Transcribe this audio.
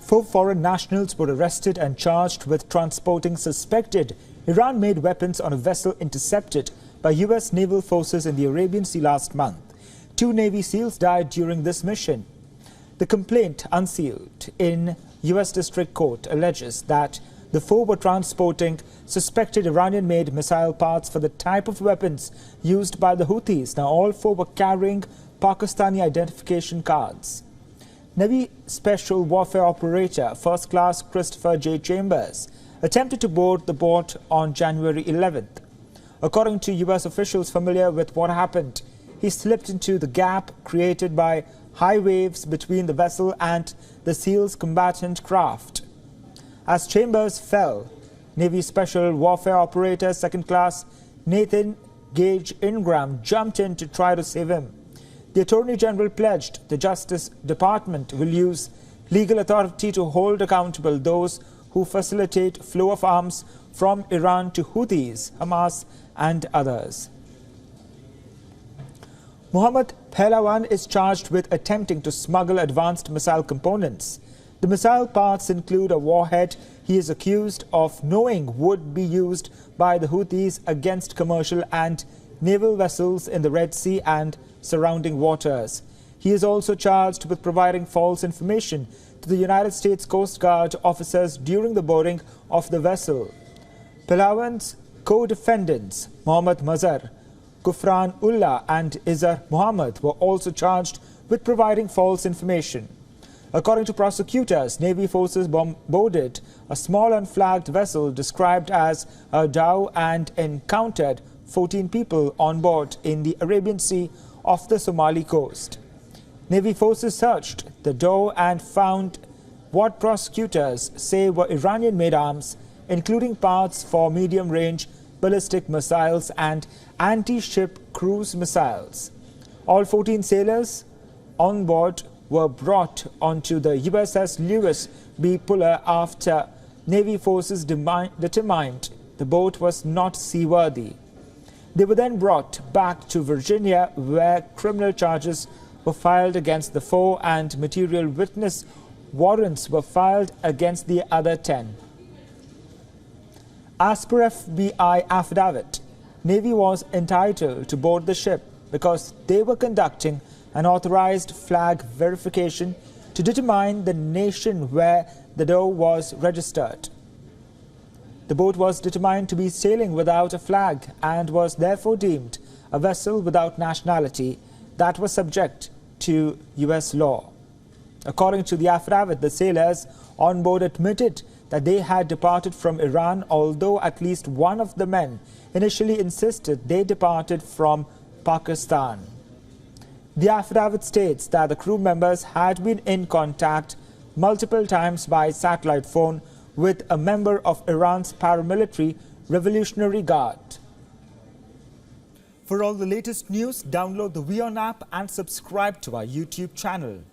4 foreign nationals were arrested and charged with transporting suspected Iran-made weapons on a vessel intercepted by U.S. naval forces in the Arabian Sea last month. 2 Navy SEALs died during this mission. The complaint, unsealed in U.S. District Court, alleges that the 4 were transporting suspected Iranian-made missile parts for the type of weapons used by the Houthis. Now, all 4 were carrying Pakistani identification cards. Navy Special Warfare Operator First Class Christopher J. Chambers attempted to board the boat on January 11th. According to U.S. officials familiar with what happened, he slipped into the gap created by high waves between the vessel and the SEALs' combatant craft. As Chambers fell, Navy Special Warfare Operator Second Class Nathan Gage Ingram jumped in to try to save him. The Attorney General pledged the Justice Department will use legal authority to hold accountable those who facilitate flow of arms from Iran to Houthis, Hamas and others. Mohammad Pahlawan is charged with attempting to smuggle advanced missile components. The missile parts include a warhead he is accused of knowing would be used by the Houthis against commercial and naval vessels in the Red Sea and surrounding waters. He is also charged with providing false information to the United States Coast Guard officers during the boarding of the vessel. Pahlawan's co-defendants, Mohammad Mazhar, Gufran Ullah and Izar Muhammad, were also charged with providing false information. According to prosecutors, Navy forces boarded a small unflagged vessel described as a dhow and encountered 14 people on board in the Arabian Sea off the Somali coast. Navy forces searched the dhow and found what prosecutors say were Iranian-made arms, including parts for medium-range ballistic missiles and anti-ship cruise missiles. All 14 sailors on board were brought onto the USS Lewis B. Puller after Navy forces determined the boat was not seaworthy. They were then brought back to Virginia, where criminal charges were filed against the 4 and material witness warrants were filed against the other 10. As per FBI affidavit, Navy was entitled to board the ship because they were conducting an authorized flag verification to determine the nation where the dhow was registered. The boat was determined to be sailing without a flag and was therefore deemed a vessel without nationality that was subject to U.S. law. According to the affidavit, the sailors on board admitted that they had departed from Iran, although at least one of the men initially insisted they departed from Pakistan. The affidavit states that the crew members had been in contact multiple times by satellite phone with a member of Iran's paramilitary Revolutionary Guard. For all the latest news, download the WION app and subscribe to our YouTube channel.